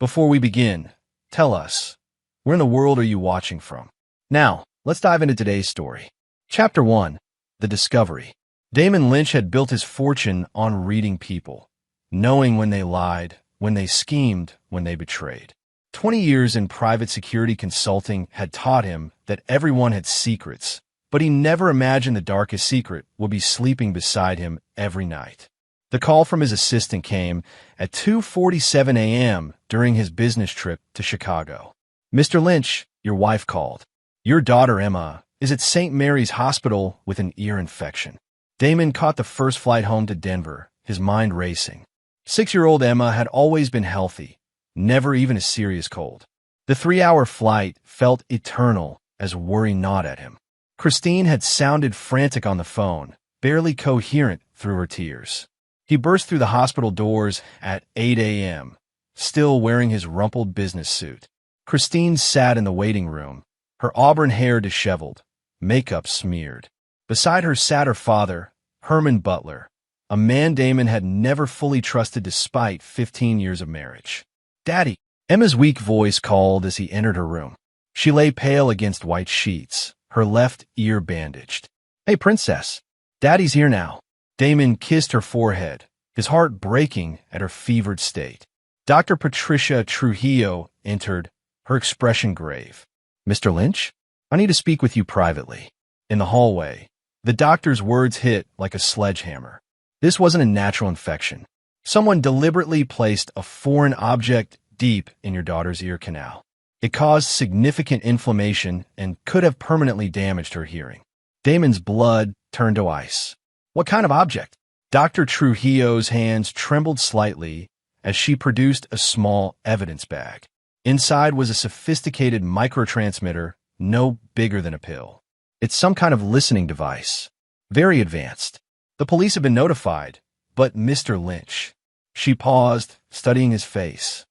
Before we begin, tell us, where in the world are you watching from? Now, let's dive into today's story. Chapter 1. The Discovery. Damon Lynch had built his fortune on reading people, knowing when they lied, when they schemed, when they betrayed. 20 years in private security consulting had taught him that everyone had secrets, but he never imagined the darkest secret would be sleeping beside him every night. The call from his assistant came at 2:47 a.m. during his business trip to Chicago. "Mr. Lynch, your wife called. Your daughter, Emma, is at St. Mary's Hospital with an ear infection." Damon caught the first flight home to Denver, his mind racing. 6-year-old Emma had always been healthy, never even a serious cold. The 3-hour flight felt eternal as worry gnawed at him. Christine had sounded frantic on the phone, barely coherent through her tears. He burst through the hospital doors at 8 a.m., still wearing his rumpled business suit. Christine sat in the waiting room, her auburn hair disheveled, makeup smeared. Beside her sat her father, Herman Butler, a man Damon had never fully trusted despite 15 years of marriage. "Daddy," Emma's weak voice called as he entered her room. She lay pale against white sheets, her left ear bandaged. "Hey, princess, Daddy's here now." Damon kissed her forehead, his heart breaking at her fevered state. Dr. Patricia Trujillo entered, her expression grave. "Mr. Lynch, I need to speak with you privately." In the hallway, the doctor's words hit like a sledgehammer. This wasn't a natural infection. Someone deliberately placed a foreign object deep in your daughter's ear canal. It caused significant inflammation and could have permanently damaged her hearing. Damon's blood turned to ice. "What kind of object?" Dr. Trujillo's hands trembled slightly as she produced a small evidence bag. Inside was a sophisticated microtransmitter no bigger than a pill. "It's some kind of listening device. Very advanced. The police have been notified, but Mr. Lynch." She paused, studying his face.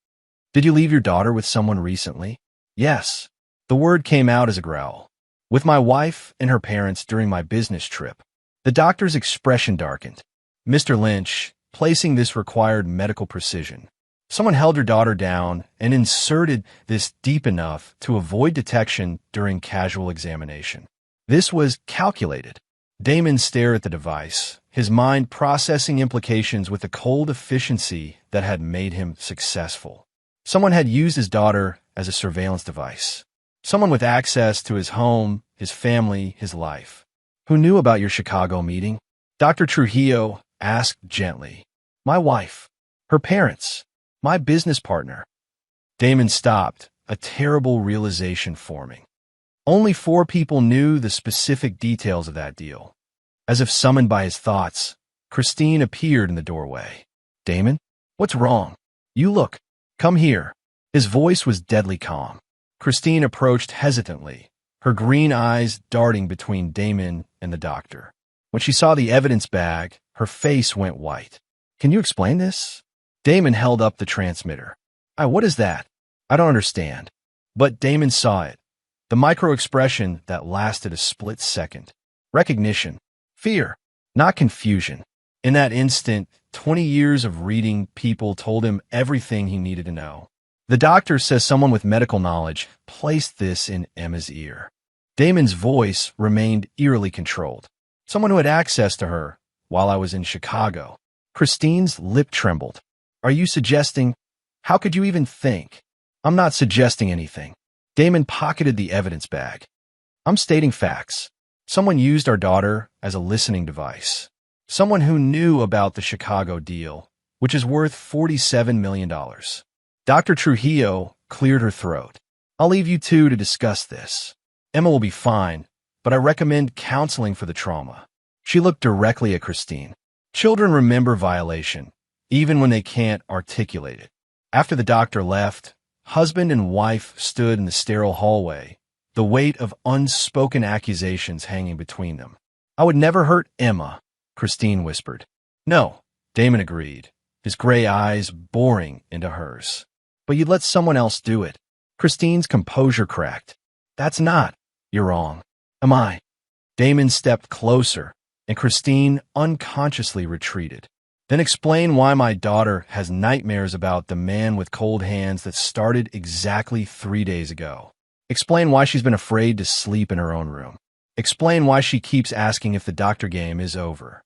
"Did you leave your daughter with someone recently?" "Yes." The word came out as a growl. "With my wife and her parents during my business trip." The doctor's expression darkened. "Mr. Lynch, placing this required medical precision. Someone held your daughter down and inserted this deep enough to avoid detection during casual examination. This was calculated." Damon stared at the device, his mind processing implications with the cold efficiency that had made him successful. Someone had used his daughter as a surveillance device. Someone with access to his home, his family, his life. "Who knew about your Chicago meeting?" Dr. Trujillo asked gently. "My wife, her parents, my business partner." Damon stopped, a terrible realization forming. Only 4 people knew the specific details of that deal. As if summoned by his thoughts, Christine appeared in the doorway. "Damon, what's wrong? You look. Come here." His voice was deadly calm. Christine approached hesitantly, her green eyes darting between Damon and the doctor. When she saw the evidence bag, her face went white. "Can you explain this?" Damon held up the transmitter. What is that?" "I don't understand." But Damon saw it. The micro-expression that lasted a split second. Recognition. Fear. Not confusion. In that instant, 20 years of reading people told him everything he needed to know. "The doctor says someone with medical knowledge placed this in Emma's ear." Damon's voice remained eerily controlled. "Someone who had access to her while I was in Chicago." Christine's lip trembled. "Are you suggesting? How could you even think?" "I'm not suggesting anything." Damon pocketed the evidence bag. "I'm stating facts. Someone used our daughter as a listening device. Someone who knew about the Chicago deal, which is worth $47 million. Dr. Trujillo cleared her throat. "I'll leave you two to discuss this. Emma will be fine, but I recommend counseling for the trauma." She looked directly at Christine. Children remember violation, even when they can't articulate it. After the doctor left, husband and wife stood in the sterile hallway, the weight of unspoken accusations hanging between them. "I would never hurt Emma," Christine whispered. "No," Damon agreed, his gray eyes boring into hers. "But you'd let someone else do it." Christine's composure cracked. "That's not. You're wrong." "Am I?" Damon stepped closer, and Christine unconsciously retreated. Then explain why my daughter has nightmares about the man with cold hands that started exactly 3 days ago. Explain why she's been afraid to sleep in her own room. Explain why she keeps asking if the doctor game is over.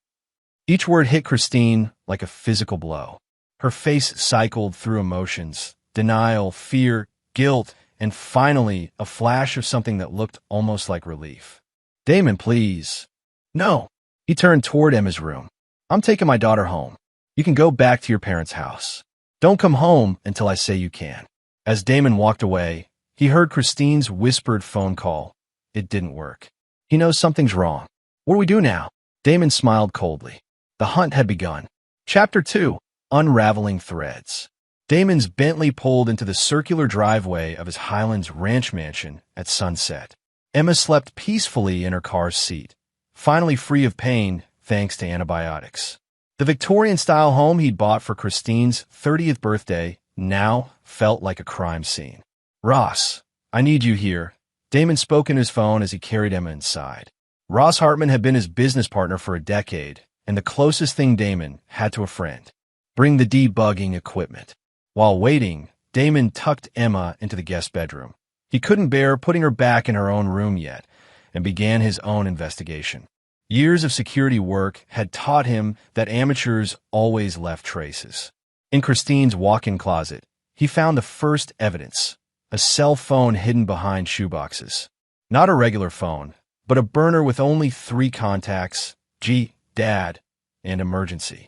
Each word hit Christine like a physical blow. Her face cycled through emotions, denial, fear, guilt, and finally a flash of something that looked almost like relief. Damon, please. No. He turned toward Emma's room. I'm taking my daughter home. You can go back to your parents' house. Don't come home until I say you can. As Damon walked away, he heard Christine's whispered phone call. It didn't work. He knows something's wrong. What do we do now? Damon smiled coldly. The hunt had begun. Chapter 2. Unraveling Threads. Damon's Bentley pulled into the circular driveway of his Highlands Ranch mansion at sunset. Emma slept peacefully in her car's seat, finally free of pain thanks to antibiotics. The Victorian-style home he'd bought for Christine's 30th birthday now felt like a crime scene. Ross, I need you here. Damon spoke in his phone as he carried Emma inside. Ross Hartman had been his business partner for a decade, and the closest thing Damon had to a friend. Bring the debugging equipment. While waiting, Damon tucked Emma into the guest bedroom. He couldn't bear putting her back in her own room yet, and began his own investigation. Years of security work had taught him that amateurs always left traces. In Christine's walk-in closet, he found the first evidence. A cell phone hidden behind shoeboxes. Not a regular phone, but a burner with only 3 contacts, G, Dad, and Emergency.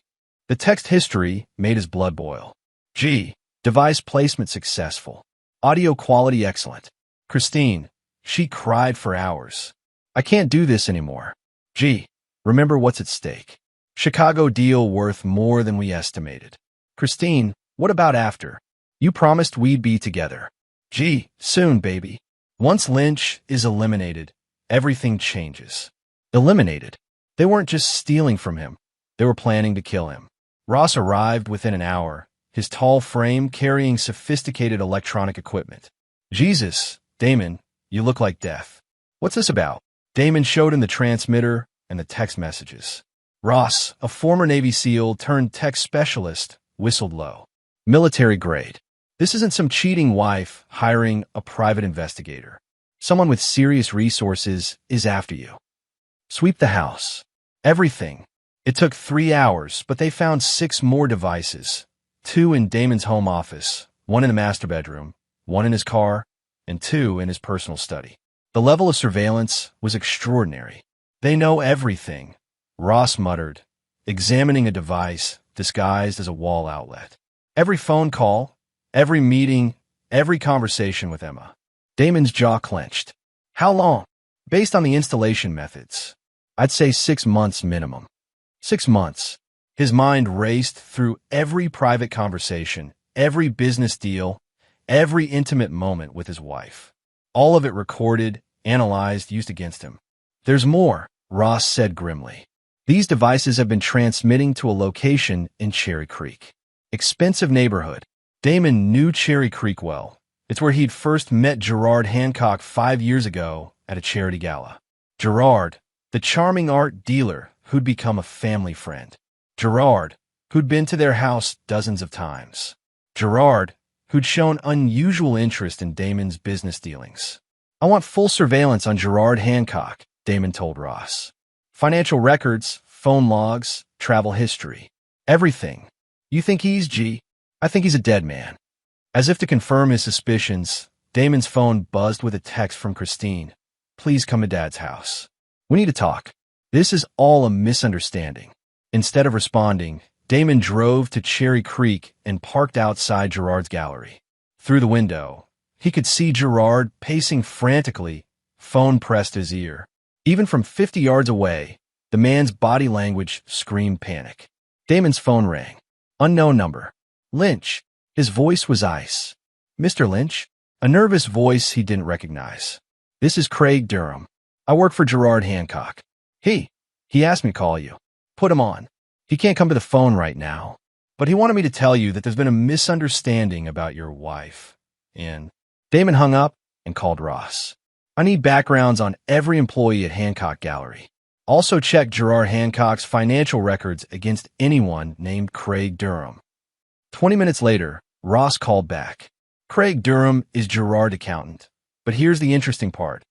The text history made his blood boil. G, device placement successful. Audio quality excellent. Christine, she cried for hours. I can't do this anymore. G, remember what's at stake. Chicago deal worth more than we estimated. Christine, what about after? You promised we'd be together. Gee, soon, baby. Once Lynch is eliminated, everything changes. Eliminated? They weren't just stealing from him. They were planning to kill him. Ross arrived within an hour, his tall frame carrying sophisticated electronic equipment. Jesus, Damon, you look like death. What's this about? Damon showed him the transmitter and the text messages. Ross, a former Navy SEAL turned tech specialist, whistled low. Military grade. This isn't some cheating wife hiring a private investigator. Someone with serious resources is after you. Sweep the house. Everything. It took 3 hours, but they found 6 more devices. 2 in Damon's home office, 1 in the master bedroom, 1 in his car, and 2 in his personal study. The level of surveillance was extraordinary. They know everything, Ross muttered, examining a device disguised as a wall outlet. Every phone call, every meeting, every conversation with Emma. Damon's jaw clenched. How long? Based on the installation methods, I'd say 6 months minimum. 6 months. His mind raced through every private conversation, every business deal, every intimate moment with his wife. All of it recorded, analyzed, used against him. There's more, Ross said grimly. These devices have been transmitting to a location in Cherry Creek. Expensive neighborhood. Damon knew Cherry Creek well. It's where he'd first met Gerard Hancock 5 years ago at a charity gala. Gerard, the charming art dealer who'd become a family friend. Gerard, who'd been to their house dozens of times. Gerard, who'd shown unusual interest in Damon's business dealings. I want full surveillance on Gerard Hancock, Damon told Ross. Financial records, phone logs, travel history. Everything. You think he's G? I think he's a dead man. As if to confirm his suspicions, Damon's phone buzzed with a text from Christine. Please come to Dad's house. We need to talk. This is all a misunderstanding. Instead of responding, Damon drove to Cherry Creek and parked outside Gerard's gallery. Through the window, he could see Gerard pacing frantically, phone pressed to his ear. Even from 50 yards away, the man's body language screamed panic. Damon's phone rang. Unknown number. Lynch. His voice was ice. Mr. Lynch? A nervous voice he didn't recognize. This is Craig Durham. I work for Gerard Hancock. He asked me to call you. Put him on. He can't come to the phone right now, but he wanted me to tell you that there's been a misunderstanding about your wife. And Damon hung up and called Ross. I need backgrounds on every employee at Hancock Gallery. Also check Gerard Hancock's financial records against anyone named Craig Durham. 20 minutes later, Ross called back. Craig Durham is Gerard's accountant. But here's the interesting part.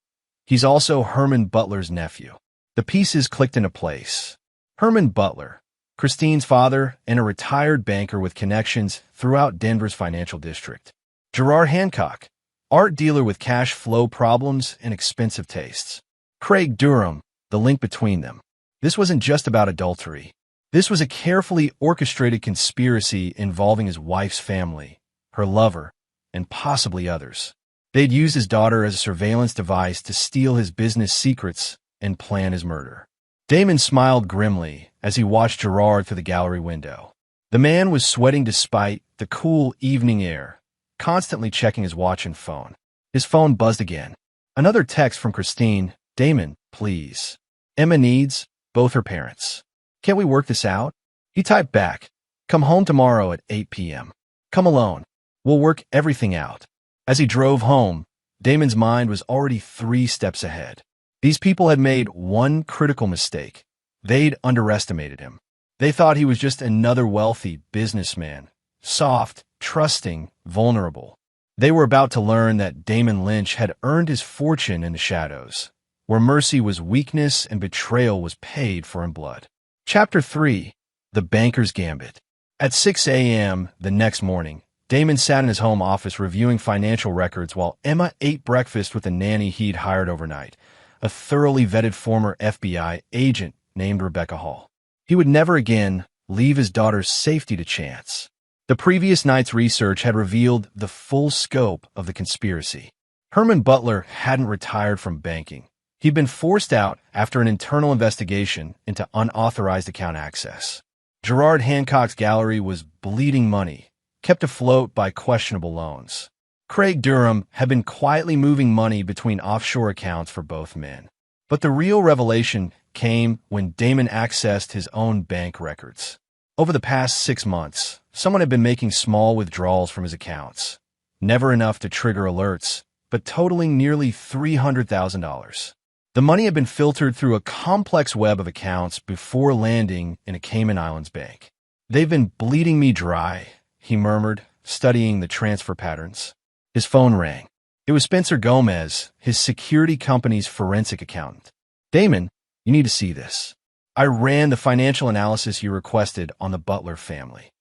He's also Herman Butler's nephew. The pieces clicked into place. Herman Butler, Christine's father, and a retired banker with connections throughout Denver's financial district. Gerard Hancock, art dealer with cash flow problems and expensive tastes. Craig Durham, the link between them. This wasn't just about adultery. This was a carefully orchestrated conspiracy involving his wife's family, her lover, and possibly others. They'd used his daughter as a surveillance device to steal his business secrets and plan his murder. Damon smiled grimly as he watched Gerard through the gallery window. The man was sweating despite the cool evening air, constantly checking his watch and phone. His phone buzzed again. Another text from Christine. Damon, please. Emma needs both her parents. Can't we work this out? He typed back. Come home tomorrow at 8 p.m. Come alone. We'll work everything out. As he drove home, Damon's mind was already 3 steps ahead. These people had made one critical mistake. They'd underestimated him. They thought he was just another wealthy businessman, soft, trusting, vulnerable. They were about to learn that Damon Lynch had earned his fortune in the shadows, where mercy was weakness and betrayal was paid for in blood. Chapter 3. The Banker's Gambit. At 6 a.m. the next morning, Damon sat in his home office reviewing financial records while Emma ate breakfast with a nanny he'd hired overnight, a thoroughly vetted former FBI agent named Rebecca Hall. He would never again leave his daughter's safety to chance. The previous night's research had revealed the full scope of the conspiracy. Herman Butler hadn't retired from banking. He'd been forced out after an internal investigation into unauthorized account access. Gerard Hancock's gallery was bleeding money, kept afloat by questionable loans. Craig Durham had been quietly moving money between offshore accounts for both men. But the real revelation came when Damon accessed his own bank records. Over the past 6 months, someone had been making small withdrawals from his accounts. Never enough to trigger alerts, but totaling nearly $300,000. The money had been filtered through a complex web of accounts before landing in a Cayman Islands bank. They've been bleeding me dry, he murmured, studying the transfer patterns. His phone rang. It was Spencer Gomez, his security company's forensic accountant. Damon, you need to see this. I ran the financial analysis you requested on the Butler family.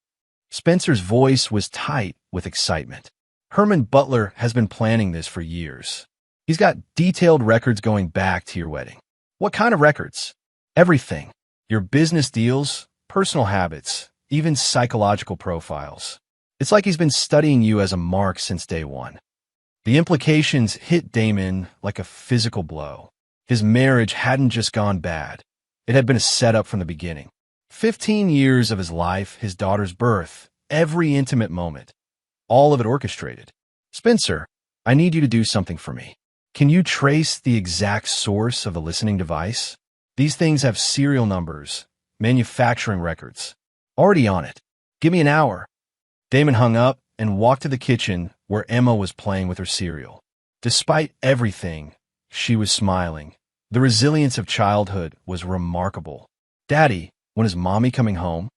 Spencer's voice was tight with excitement. Herman Butler has been planning this for years. He's got detailed records going back to your wedding. What kind of records? Everything. Your business deals, personal habits, even psychological profiles. It's like he's been studying you as a mark since day one. The implications hit Damon like a physical blow. His marriage hadn't just gone bad. It had been a setup from the beginning. 15 years of his life, his daughter's birth, every intimate moment. All of it orchestrated. Spencer, I need you to do something for me. Can you trace the exact source of the listening device? These things have serial numbers, manufacturing records. Already on it. Give me an hour. Damon hung up and walked to the kitchen where Emma was playing with her cereal. Despite everything, she was smiling. The resilience of childhood was remarkable. Daddy, when is Mommy coming home?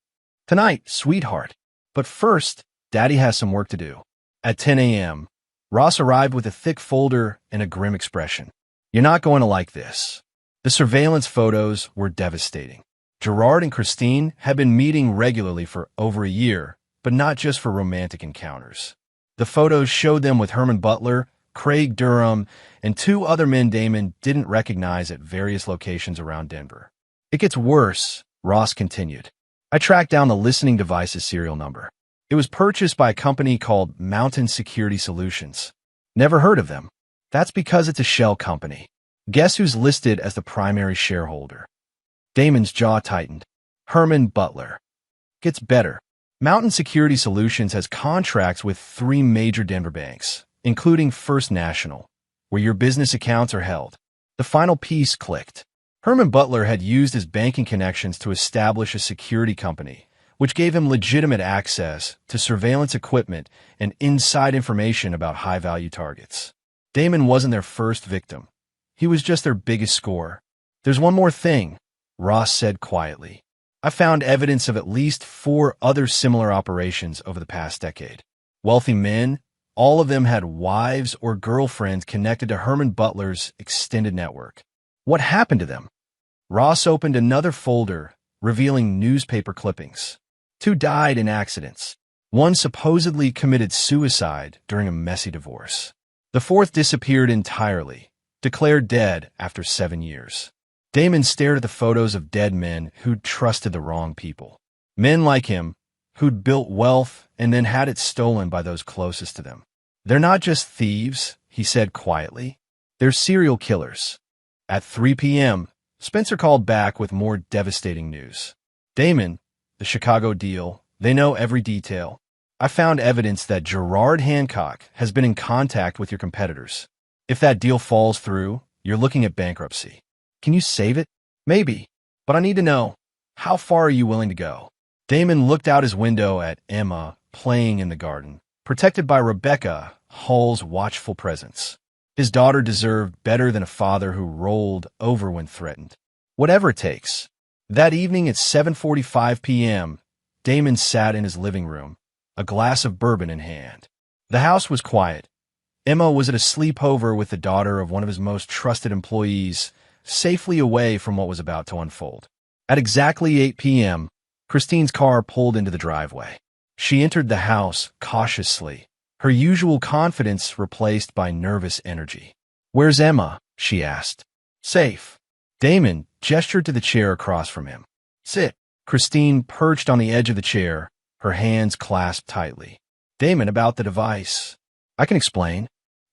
Tonight, sweetheart. But first, Daddy has some work to do. At 10 a.m., Ross arrived with a thick folder and a grim expression. You're not going to like this. The surveillance photos were devastating. Gerard and Christine had been meeting regularly for over a year, but not just for romantic encounters. The photos showed them with Herman Butler, Craig Durham, and 2 other men Damon didn't recognize at various locations around Denver. It gets worse, Ross continued. I tracked down the listening device's serial number. It was purchased by a company called Mountain Security Solutions. Never heard of them. That's because it's a shell company. Guess who's listed as the primary shareholder? Damon's jaw tightened. Herman Butler. Gets better. Mountain Security Solutions has contracts with 3 major Denver banks, including First National, where your business accounts are held. The final piece clicked. Herman Butler had used his banking connections to establish a security company, which gave him legitimate access to surveillance equipment and inside information about high-value targets. Damon wasn't their first victim. He was just their biggest score. There's one more thing, Ross said quietly. I found evidence of at least 4 other similar operations over the past decade. Wealthy men, all of them had wives or girlfriends connected to Herman Butler's extended network. What happened to them? Ross opened another folder, revealing newspaper clippings. 2 died in accidents. 1 supposedly committed suicide during a messy divorce. The 4th disappeared entirely, declared dead after 7 years. Damon stared at the photos of dead men who'd trusted the wrong people. Men like him, who'd built wealth and then had it stolen by those closest to them. They're not just thieves, he said quietly. They're serial killers. At 3 p.m., Spencer called back with more devastating news. Damon, the Chicago deal, they know every detail. I found evidence that Gerard Hancock has been in contact with your competitors. If that deal falls through, you're looking at bankruptcy. Can you save it? Maybe. But I need to know, how far are you willing to go? Damon looked out his window at Emma playing in the garden, protected by Rebecca, Hull's watchful presence. His daughter deserved better than a father who rolled over when threatened. Whatever it takes. That evening at 7:45 p.m., Damon sat in his living room, a glass of bourbon in hand. The house was quiet. Emma was at a sleepover with the daughter of one of his most trusted employees, safely away from what was about to unfold. At exactly 8 p.m., Christine's car pulled into the driveway. She entered the house cautiously, her usual confidence replaced by nervous energy. "Where's Emma?" she asked. "Safe." Damon gestured to the chair across from him. "Sit." Christine perched on the edge of the chair, her hands clasped tightly. "Damon, about the device. I can explain.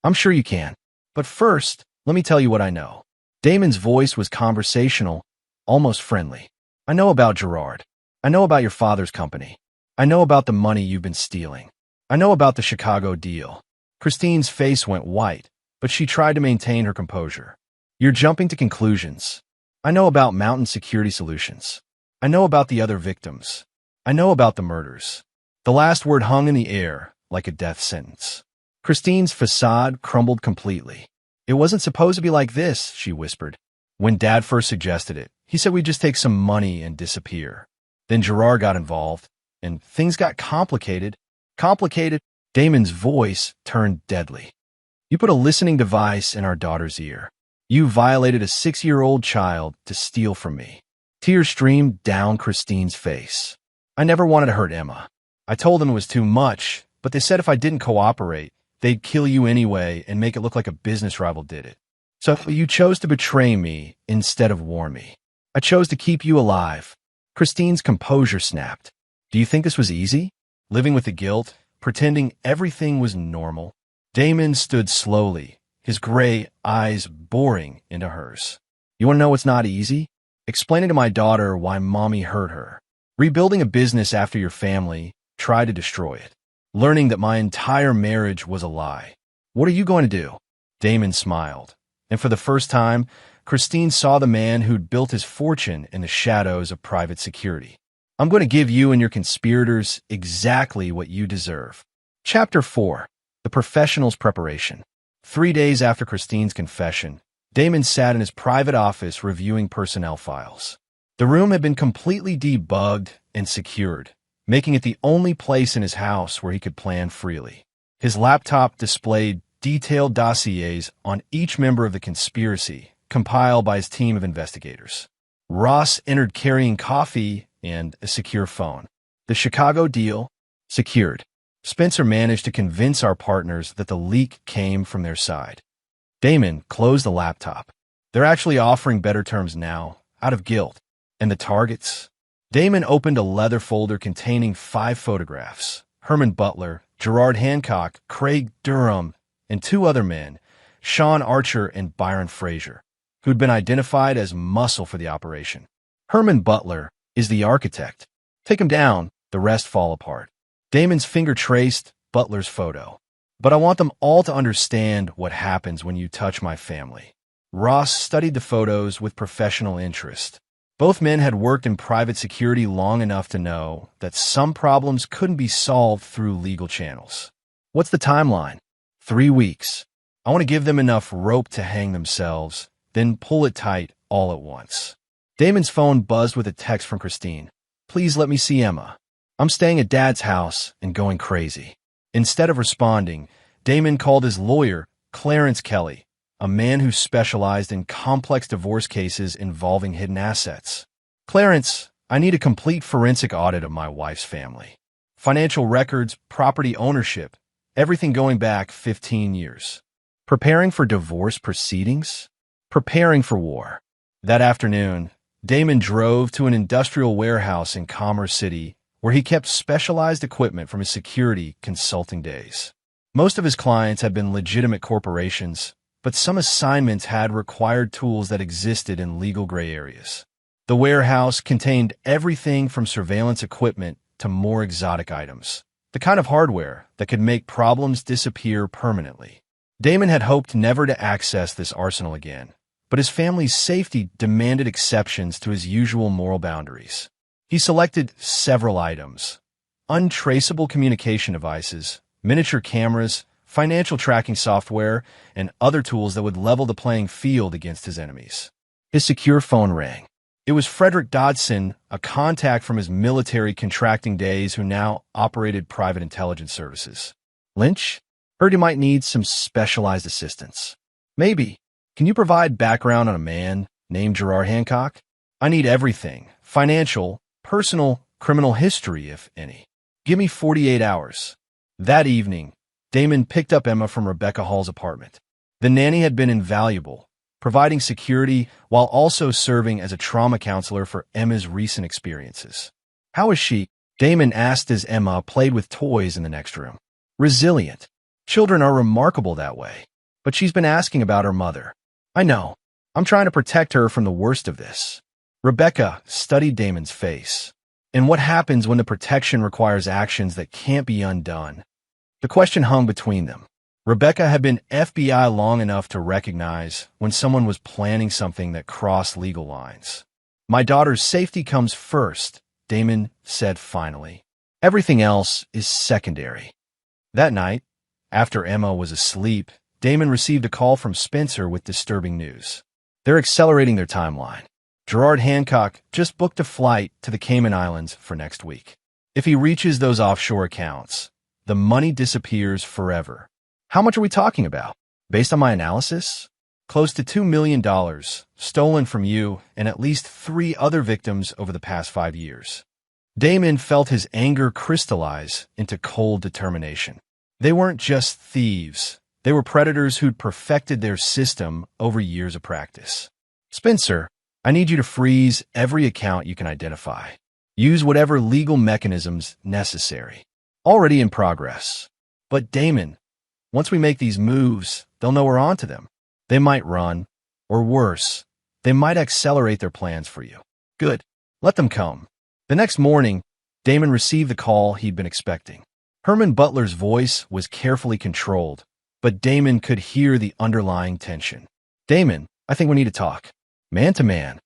I'm sure you can. But first, let me tell you what I know." Damon's voice was conversational, almost friendly. "I know about Gerard. I know about your father's company. I know about the money you've been stealing. I know about the Chicago deal." Christine's face went white, but she tried to maintain her composure. "You're jumping to conclusions. I know about Mountain Security Solutions. I know about the other victims. I know about the murders." The last word hung in the air like a death sentence. Christine's facade crumbled completely. "It wasn't supposed to be like this," she whispered. "When Dad first suggested it, he said we'd just take some money and disappear. Then Gerard got involved, and things got complicated. Complicated." Damon's voice turned deadly. "You put a listening device in our daughter's ear. You violated a 6-year-old child to steal from me." Tears streamed down Christine's face. "I never wanted to hurt Emma. I told them it was too much, but they said if I didn't cooperate, they'd kill you anyway and make it look like a business rival did it. So you chose to betray me instead of warn me. I chose to keep you alive." Christine's composure snapped. "Do you think this was easy? Living with the guilt, pretending everything was normal?" Damon stood slowly, his gray eyes boring into hers. "You want to know what's not easy? Explaining to my daughter why mommy hurt her. Rebuilding a business after your family tried to destroy it. Learning that my entire marriage was a lie. What are you going to do?" Damon smiled, and for the first time, Christine saw the man who'd built his fortune in the shadows of private security. "I'm going to give you and your conspirators exactly what you deserve." Chapter 4. The Professional's Preparation. 3 days after Christine's confession, Damon sat in his private office reviewing personnel files. The room had been completely debugged and secured, making it the only place in his house where he could plan freely. His laptop displayed detailed dossiers on each member of the conspiracy, compiled by his team of investigators. Ross entered carrying coffee and a secure phone. "The Chicago deal? Secured. Spencer managed to convince our partners that the leak came from their side." Damon closed the laptop. "They're actually offering better terms now, out of guilt. And the targets?" Damon opened a leather folder containing 5 photographs. Herman Butler, Gerard Hancock, Craig Durham, and 2 other men, Sean Archer and Byron Frazier, who'd been identified as muscle for the operation. Herman Butler is the architect. Take him down, the rest fall apart. Damon's finger traced Butler's photo. "But I want them all to understand what happens when you touch my family." Ross studied the photos with professional interest. Both men had worked in private security long enough to know that some problems couldn't be solved through legal channels. "What's the timeline?" 3 weeks. I want to give them enough rope to hang themselves, then pull it tight all at once. Damon's phone buzzed with a text from Christine. "Please let me see Emma. I'm staying at Dad's house and going crazy." Instead of responding, Damon called his lawyer, Clarence Kelly, a man who specialized in complex divorce cases involving hidden assets. "Clarence, I need a complete forensic audit of my wife's family. Financial records, property ownership, everything going back 15 years. Preparing for divorce proceedings? Preparing for war." That afternoon, Damon drove to an industrial warehouse in Commerce City where he kept specialized equipment from his security consulting days. Most of his clients had been legitimate corporations, but some assignments had required tools that existed in legal gray areas. The warehouse contained everything from surveillance equipment to more exotic items, the kind of hardware that could make problems disappear permanently. Damon had hoped never to access this arsenal again, but his family's safety demanded exceptions to his usual moral boundaries. He selected several items: untraceable communication devices, miniature cameras, financial tracking software, and other tools that would level the playing field against his enemies. His secure phone rang. It was Frederick Dodson, a contact from his military contracting days who now operated private intelligence services. "Lynch? Heard you might need some specialized assistance." "Maybe. Can you provide background on a man named Gerard Hancock?" "I need everything. Financial, personal, criminal history, if any. Give me 48 hours. That evening, Damon picked up Emma from Rebecca Hall's apartment. The nanny had been invaluable, providing security while also serving as a trauma counselor for Emma's recent experiences. "How is she?" Damon asked as Emma played with toys in the next room. "Resilient. Children are remarkable that way. But she's been asking about her mother." "I know. I'm trying to protect her from the worst of this." Rebecca studied Damon's face. "And what happens when the protection requires actions that can't be undone?" The question hung between them. Rebecca had been FBI long enough to recognize when someone was planning something that crossed legal lines. "My daughter's safety comes first," Damon said finally. "Everything else is secondary." That night, after Emma was asleep, Damon received a call from Spencer with disturbing news. They're accelerating their timeline. Gerard Hancock just booked a flight to the Cayman Islands for next week. If he reaches those offshore accounts, the money disappears forever. "How much are we talking about?" "Based on my analysis, close to $2 million stolen from you and at least 3 other victims over the past 5 years. Damon felt his anger crystallize into cold determination. They weren't just thieves. They were predators who'd perfected their system over years of practice. "Spencer, I need you to freeze every account you can identify. Use whatever legal mechanisms necessary." "Already in progress." "But Damon, once we make these moves, they'll know we're onto them. They might run, or worse, they might accelerate their plans for you." "Good. Let them come." The next morning, Damon received the call he'd been expecting. Herman Butler's voice was carefully controlled, but Damon could hear the underlying tension. "Damon, I think we need to talk. Man to man."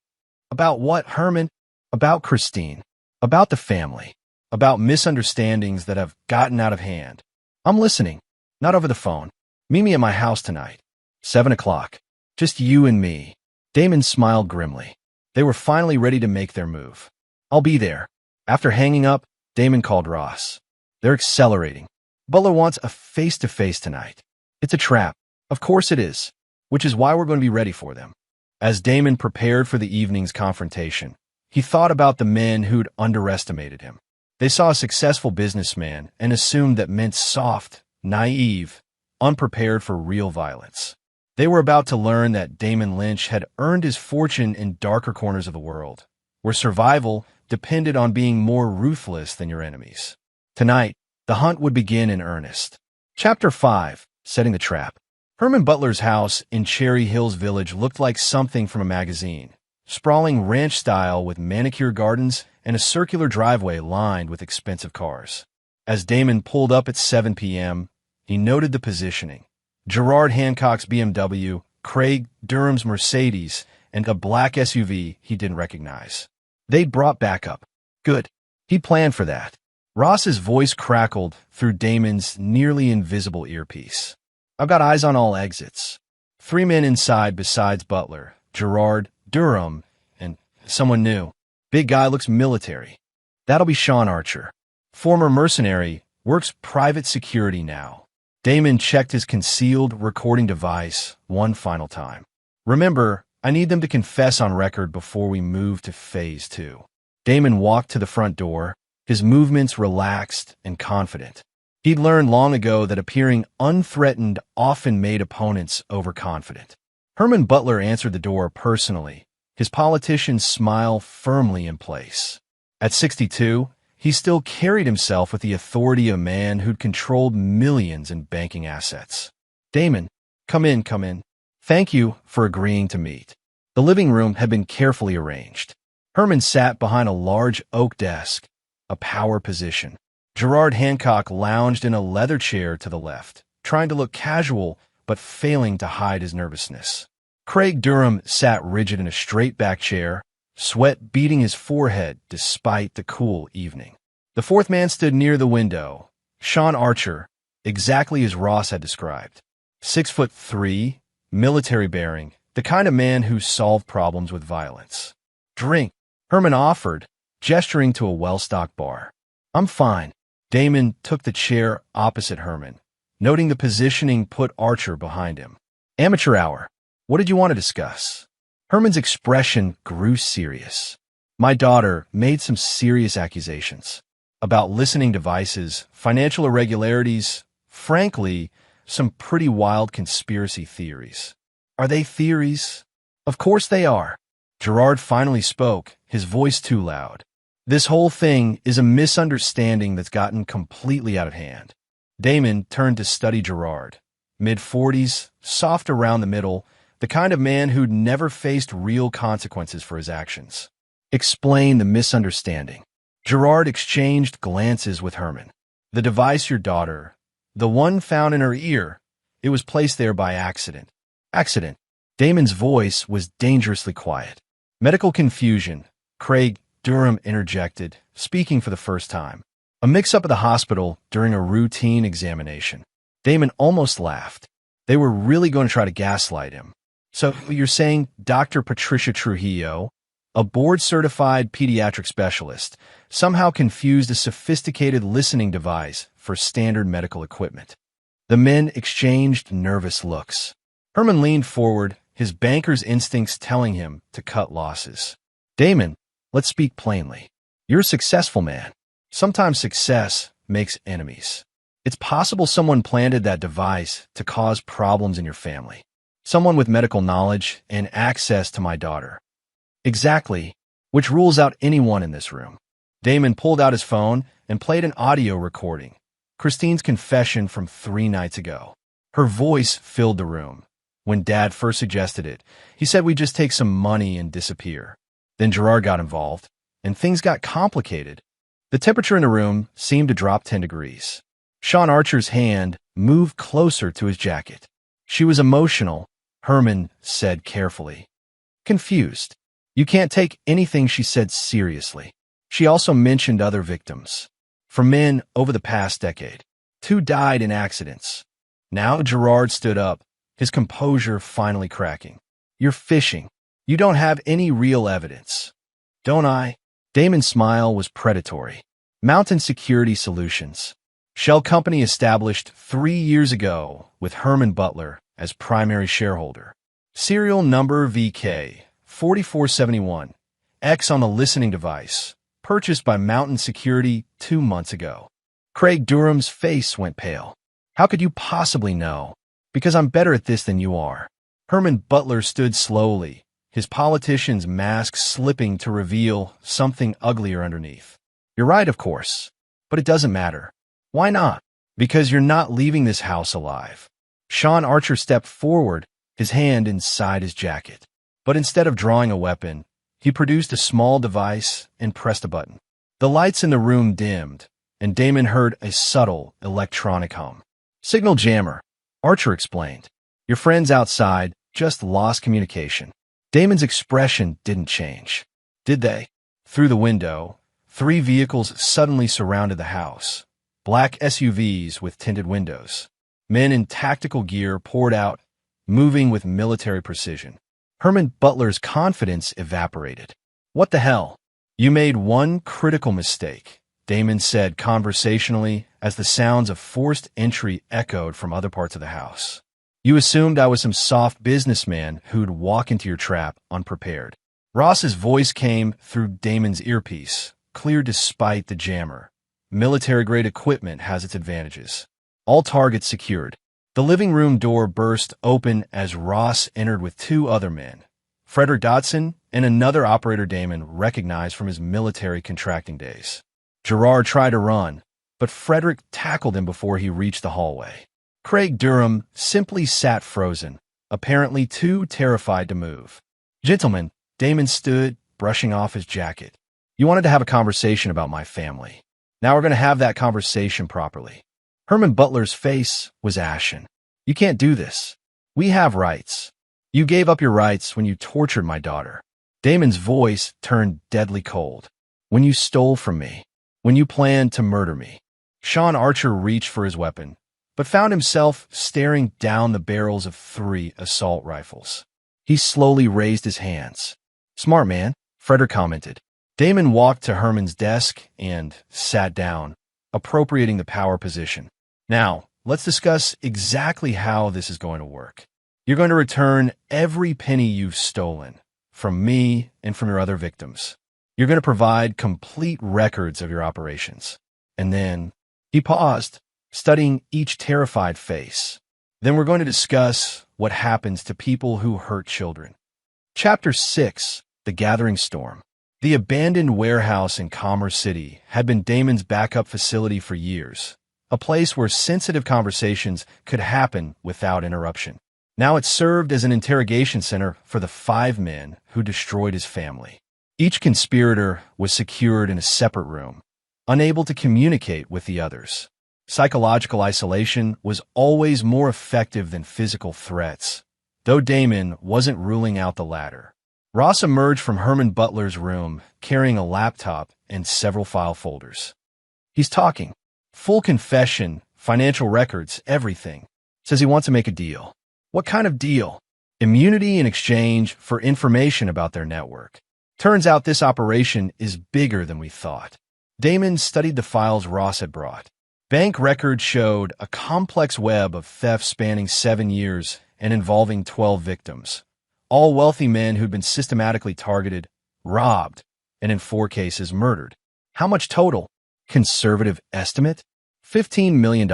"About what, Herman?" "About Christine. About the family. About misunderstandings that have gotten out of hand." "I'm listening. Not over the phone. Meet me at my house tonight. 7 o'clock. Just you and me." Damon smiled grimly. They were finally ready to make their move. "I'll be there." After hanging up, Damon called Ross. "They're accelerating. Butler wants a face-to-face tonight." "It's a trap." "Of course it is, which is why we're going to be ready for them." As Damon prepared for the evening's confrontation, he thought about the men who'd underestimated him. They saw a successful businessman and assumed that meant soft, naive, unprepared for real violence. They were about to learn that Damon Lynch had earned his fortune in darker corners of the world, where survival depended on being more ruthless than your enemies. Tonight, the hunt would begin in earnest. Chapter 5. Setting the Trap. Herman Butler's house in Cherry Hills Village looked like something from a magazine, sprawling ranch style with manicured gardens and a circular driveway lined with expensive cars. As Damon pulled up at 7 p.m., he noted the positioning. Gerard Hancock's BMW, Craig Durham's Mercedes, and a black SUV he didn't recognize. They'd brought backup. Good. He planned for that. Ross's voice crackled through Damon's nearly invisible earpiece. "I've got eyes on all exits. 3 men inside besides Butler, Gerard, Durham, and Someone new. Big guy looks military. That'll be Sean Archer. Former mercenary, works private security now. Damon checked his concealed recording device one final time. Remember, I need them to confess on record before we move to Phase 2. Damon walked to the front door, his movements relaxed and confident. He'd learned long ago that appearing unthreatened often made opponents overconfident. Herman Butler answered the door personally, his politician's smile firmly in place. At 62, he still carried himself with the authority of a man who'd controlled millions in banking assets. Damon, come in, come in. Thank you for agreeing to meet. The living room had been carefully arranged. Herman sat behind a large oak desk, a power position. Gerard Hancock lounged in a leather chair to the left, trying to look casual but failing to hide his nervousness. Craig Durham sat rigid in a straight-back chair, sweat beading his forehead despite the cool evening. The fourth man stood near the window, Sean Archer, exactly as Ross had described. 6'3", military bearing, the kind of man who solved problems with violence. Drink, Herman offered, gesturing to a well-stocked bar. I'm fine. Damon took the chair opposite Herman, noting the positioning put Archer behind him. Amateur hour. What did you want to discuss? Herman's expression grew serious. My daughter made some serious accusations about listening devices, financial irregularities, frankly, some pretty wild conspiracy theories. Are they theories? Of course they are. Gerard finally spoke, his voice too loud. This whole thing is a misunderstanding that's gotten completely out of hand. Damon turned to study Gerard. Mid-40s, soft around the middle, the kind of man who'd never faced real consequences for his actions. Explain the misunderstanding. Gerard exchanged glances with Herman. The device your daughter, the one found in her ear, it was placed there by accident. Accident. Damon's voice was dangerously quiet. Medical confusion, Craig Durham interjected, speaking for the first time. A mix-up at the hospital during a routine examination. Damon almost laughed. They were really going to try to gaslight him. So you're saying Dr. Patricia Trujillo, a board-certified pediatric specialist, somehow confused a sophisticated listening device for standard medical equipment. The men exchanged nervous looks. Herman leaned forward, his banker's instincts telling him to cut losses. Damon, let's speak plainly. You're a successful man. Sometimes success makes enemies. It's possible someone planted that device to cause problems in your family. Someone with medical knowledge and access to my daughter. Exactly, which rules out anyone in this room. Damon pulled out his phone and played an audio recording. Christine's confession from 3 nights ago. Her voice filled the room. When Dad first suggested it, he said we'd just take some money and disappear. Then Gerard got involved, and things got complicated. The temperature in the room seemed to drop 10 degrees. Sean Archer's hand moved closer to his jacket. She was emotional, Herman said carefully. Confused. You can't take anything she said seriously. She also mentioned other victims. For men over the past decade. 2 died in accidents. Now Gerard stood up, his composure finally cracking. You're fishing. You don't have any real evidence. Don't I? Damon's smile was predatory. Mountain Security Solutions. Shell Company established 3 years ago with Herman Butler as primary shareholder. Serial number VK 4471. X on the listening device. Purchased by Mountain Security 2 months ago. Craig Durham's face went pale. How could you possibly know? Because I'm better at this than you are. Herman Butler stood slowly, his politician's mask slipping to reveal something uglier underneath. You're right, of course. But it doesn't matter. Why not? Because you're not leaving this house alive. Sean Archer stepped forward, his hand inside his jacket. But instead of drawing a weapon, he produced a small device and pressed a button. The lights in the room dimmed, and Damon heard a subtle electronic hum. Signal jammer, Archer explained. Your friends outside just lost communication. Damon's expression didn't change. Did they? Through the window, 3 vehicles suddenly surrounded the house. Black SUVs with tinted windows. Men in tactical gear poured out, moving with military precision. Herman Butler's confidence evaporated. What the hell? You made one critical mistake, Damon said conversationally as the sounds of forced entry echoed from other parts of the house. You assumed I was some soft businessman who'd walk into your trap unprepared. Ross's voice came through Damon's earpiece, clear despite the jammer. Military-grade equipment has its advantages. All targets secured. The living room door burst open as Ross entered with two other men, Frederick Dodson and another operator Damon recognized from his military contracting days. Gerard tried to run, but Frederick tackled him before he reached the hallway. Craig Durham simply sat frozen, apparently too terrified to move. Gentlemen, Damon stood, brushing off his jacket. You wanted to have a conversation about my family. Now we're going to have that conversation properly. Herman Butler's face was ashen. You can't do this. We have rights. You gave up your rights when you tortured my daughter. Damon's voice turned deadly cold. When you stole from me. When you planned to murder me. Sean Archer reached for his weapon, but found himself staring down the barrels of 3 assault rifles. He slowly raised his hands. Smart man, Frederick commented. Damon walked to Herman's desk and sat down, appropriating the power position. Now, let's discuss exactly how this is going to work. You're going to return every penny you've stolen, from me and from your other victims. You're going to provide complete records of your operations. And then, he paused, studying each terrified face. Then we're going to discuss what happens to people who hurt children. Chapter 6, The Gathering Storm. The abandoned warehouse in Commerce City had been Damon's backup facility for years, a place where sensitive conversations could happen without interruption. Now it served as an interrogation center for the 5 men who destroyed his family. Each conspirator was secured in a separate room, unable to communicate with the others. Psychological isolation was always more effective than physical threats, though Damon wasn't ruling out the latter. Ross emerged from Herman Butler's room carrying a laptop and several file folders. He's talking. Full confession, financial records, everything. Says he wants to make a deal. What kind of deal? Immunity in exchange for information about their network. Turns out this operation is bigger than we thought. Damon studied the files Ross had brought. Bank records showed a complex web of theft spanning 7 years and involving 12 victims. All wealthy men who'd been systematically targeted, robbed, and in 4 cases murdered. How much total? Conservative estimate? $15 million.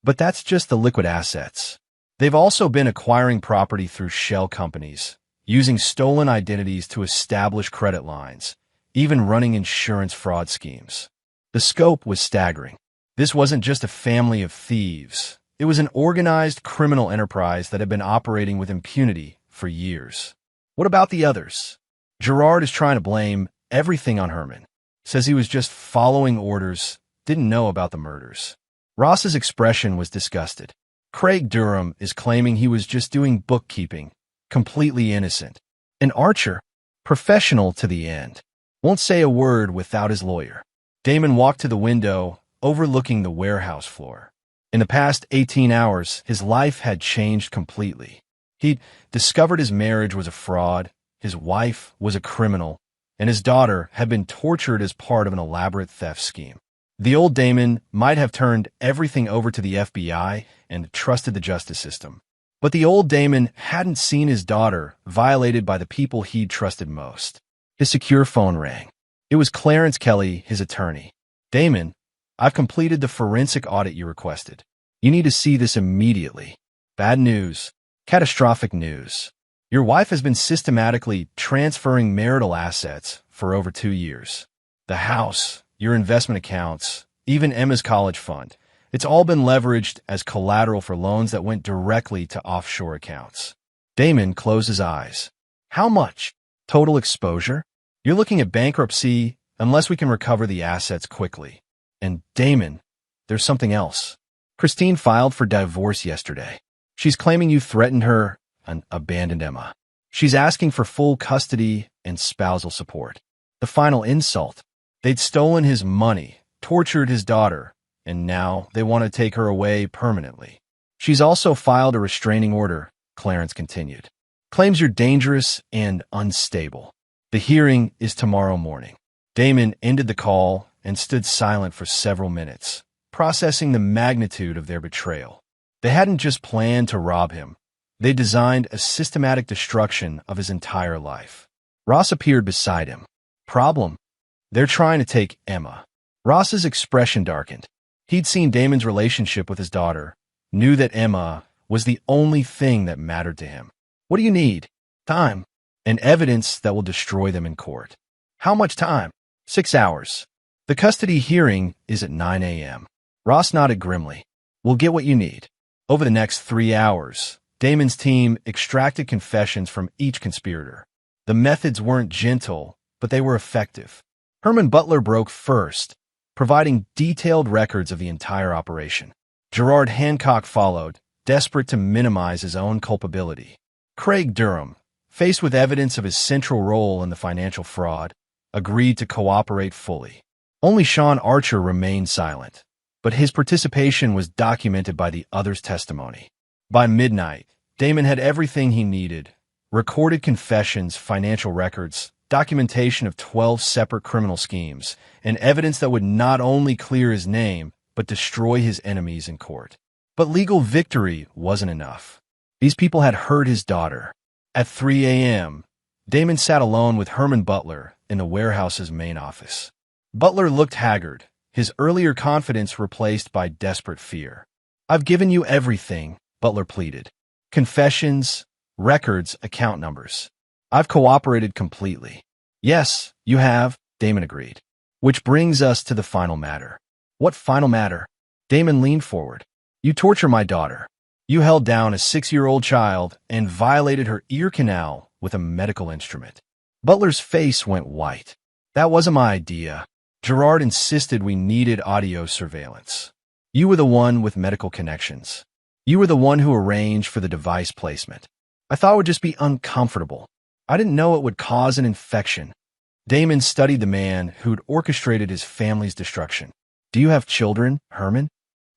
But that's just the liquid assets. They've also been acquiring property through shell companies, using stolen identities to establish credit lines, even running insurance fraud schemes. The scope was staggering. This wasn't just a family of thieves. It was an organized criminal enterprise that had been operating with impunity for years. What about the others? Gerard is trying to blame everything on Herman. Says he was just following orders, didn't know about the murders. Ross's expression was disgusted. Craig Durham is claiming he was just doing bookkeeping, completely innocent. And Archer, professional to the end, won't say a word without his lawyer. Damon walked to the window, overlooking the warehouse floor. In the past 18 hours, his life had changed completely. He'd discovered his marriage was a fraud, his wife was a criminal, and his daughter had been tortured as part of an elaborate theft scheme. The old Damon might have turned everything over to the FBI and trusted the justice system. But the old Damon hadn't seen his daughter violated by the people he'd trusted most. His secure phone rang. It was Clarence Kelly, his attorney. Damon, I've completed the forensic audit you requested. You need to see this immediately. Bad news. Catastrophic news. Your wife has been systematically transferring marital assets for over 2 years. The house, your investment accounts, even Emma's college fund. It's all been leveraged as collateral for loans that went directly to offshore accounts. Damon closed his eyes. How much? Total exposure? You're looking at bankruptcy unless we can recover the assets quickly. And Damon, there's something else. Christine filed for divorce yesterday. She's claiming you threatened her and abandoned Emma. She's asking for full custody and spousal support. The final insult. They'd stolen his money, tortured his daughter, and now they want to take her away permanently. She's also filed a restraining order, Clarence continued. Claims you're dangerous and unstable. The hearing is tomorrow morning. Damon ended the call and stood silent for several minutes, processing the magnitude of their betrayal. They hadn't just planned to rob him. They designed a systematic destruction of his entire life. Ross appeared beside him. Problem? They're trying to take Emma. Ross's expression darkened. He'd seen Damon's relationship with his daughter, knew that Emma was the only thing that mattered to him. What do you need? Time. And evidence that will destroy them in court. How much time? 6 hours. The custody hearing is at 9 a.m. Ross nodded grimly. We'll get what you need. Over the next 3 hours, Damon's team extracted confessions from each conspirator. The methods weren't gentle, but they were effective. Herman Butler broke first, providing detailed records of the entire operation. Gerard Hancock followed, desperate to minimize his own culpability. Craig Durham, faced with evidence of his central role in the financial fraud, agreed to cooperate fully. Only Sean Archer remained silent, but his participation was documented by the others' testimony. By midnight, Damon had everything he needed: recorded confessions, financial records, documentation of 12 separate criminal schemes, and evidence that would not only clear his name, but destroy his enemies in court. But legal victory wasn't enough. These people had hurt his daughter. At 3 a.m., Damon sat alone with Herman Butler in the warehouse's main office. Butler looked haggard, his earlier confidence replaced by desperate fear. I've given you everything, Butler pleaded. Confessions, records, account numbers. I've cooperated completely. Yes, you have, Damon agreed. Which brings us to the final matter. What final matter? Damon leaned forward. You torture my daughter. You held down a 6-year-old child and violated her ear canal with a medical instrument. Butler's face went white. That wasn't my idea. Gerard insisted we needed audio surveillance. You were the one with medical connections. You were the one who arranged for the device placement. I thought it would just be uncomfortable. I didn't know it would cause an infection. Damon studied the man who'd orchestrated his family's destruction. Do you have children, Herman?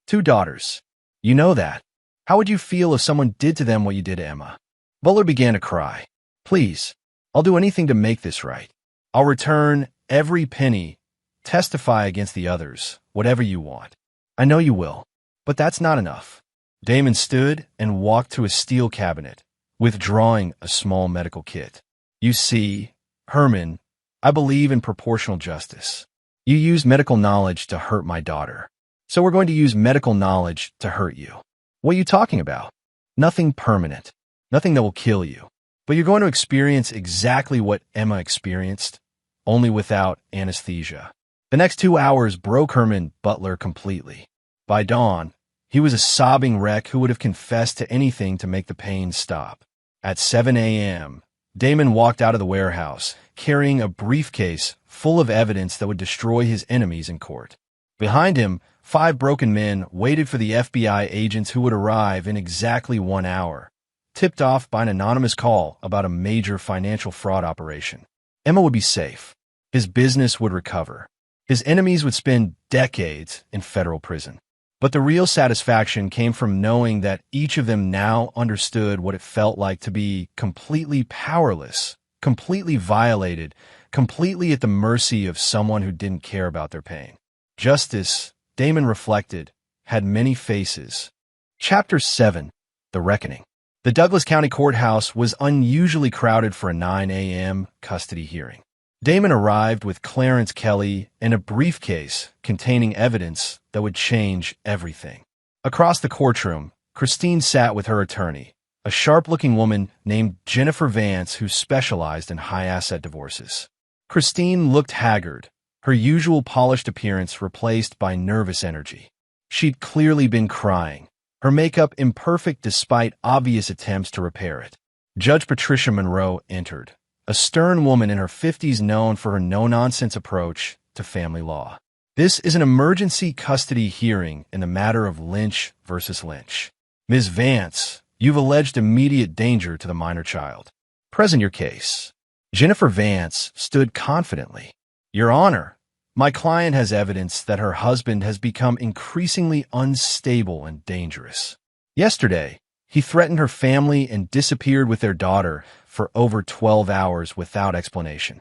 2 daughters. You know that. How would you feel if someone did to them what you did to Emma? Butler began to cry. Please, I'll do anything to make this right. I'll return every penny, testify against the others, whatever you want. I know you will, but that's not enough. Damon stood and walked to a steel cabinet, withdrawing a small medical kit. You see, Herman, I believe in proportional justice. You used medical knowledge to hurt my daughter, so we're going to use medical knowledge to hurt you. What are you talking about? Nothing permanent, nothing that will kill you. But you're going to experience exactly what Emma experienced, only without anesthesia. The next 2 hours broke Herman Butler completely. By dawn, he was a sobbing wreck who would have confessed to anything to make the pain stop. At 7 a.m., Damon walked out of the warehouse, carrying a briefcase full of evidence that would destroy his enemies in court. Behind him, 5 broken men waited for the FBI agents who would arrive in exactly 1 hour, tipped off by an anonymous call about a major financial fraud operation. Emma would be safe. His business would recover. His enemies would spend decades in federal prison. But the real satisfaction came from knowing that each of them now understood what it felt like to be completely powerless, completely violated, completely at the mercy of someone who didn't care about their pain. Justice, Damon reflected, had many faces. Chapter 7, The Reckoning. The Douglas County Courthouse was unusually crowded for a 9 a.m. custody hearing. Damon arrived with Clarence Kelly and a briefcase containing evidence that would change everything. Across the courtroom, Christine sat with her attorney, a sharp-looking woman named Jennifer Vance who specialized in high-asset divorces. Christine looked haggard, her usual polished appearance replaced by nervous energy. She'd clearly been crying, her makeup imperfect despite obvious attempts to repair it. Judge Patricia Monroe entered, a stern woman in her 50s known for her no-nonsense approach to family law. This is an emergency custody hearing in the matter of Lynch versus Lynch. Ms. Vance, you've alleged immediate danger to the minor child. Present your case. Jennifer Vance stood confidently. Your Honor, my client has evidence that her husband has become increasingly unstable and dangerous. Yesterday, He threatened her family and disappeared with their daughter for over 12 hours without explanation.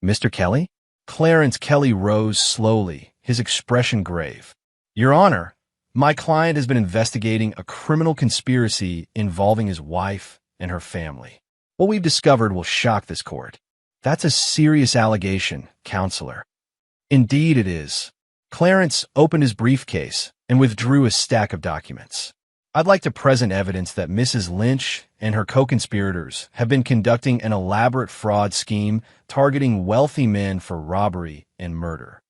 Mr. Kelly? Clarence Kelly rose slowly, his expression grave. Your Honor, my client has been investigating a criminal conspiracy involving his wife and her family. What we've discovered will shock this court. That's a serious allegation, Counselor. Indeed it is. Clarence opened his briefcase and withdrew a stack of documents. I'd like to present evidence that Mrs. Lynch and her co-conspirators have been conducting an elaborate fraud scheme targeting wealthy men for robbery and murder.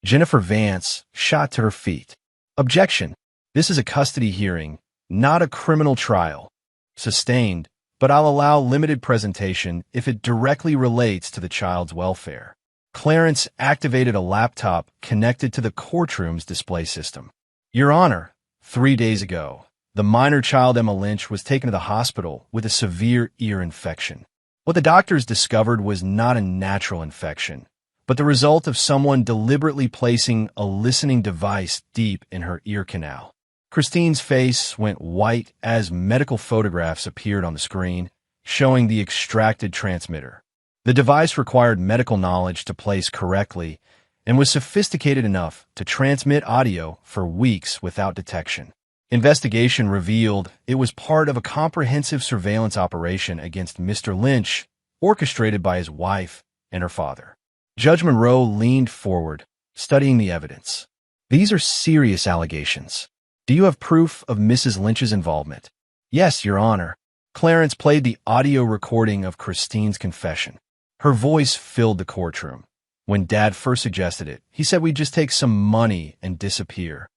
Jennifer Vance shot to her feet. Objection. This is a custody hearing, not a criminal trial. Sustained, but I'll allow limited presentation if it directly relates to the child's welfare. Clarence activated a laptop connected to the courtroom's display system. Your Honor, 3 days ago, the minor child Emma Lynch was taken to the hospital with a severe ear infection. What the doctors discovered was not a natural infection, but the result of someone deliberately placing a listening device deep in her ear canal. Christine's face went white as medical photographs appeared on the screen, showing the extracted transmitter. The device required medical knowledge to place correctly and was sophisticated enough to transmit audio for weeks without detection. Investigation revealed it was part of a comprehensive surveillance operation against Mr. Lynch, orchestrated by his wife and her father. Judge Monroe leaned forward, studying the evidence. These are serious allegations. Do you have proof of Mrs. Lynch's involvement? Yes, Your Honor. Clarence played the audio recording of Christine's confession. Her voice filled the courtroom. When Dad first suggested it, he said we'd just take some money and disappear.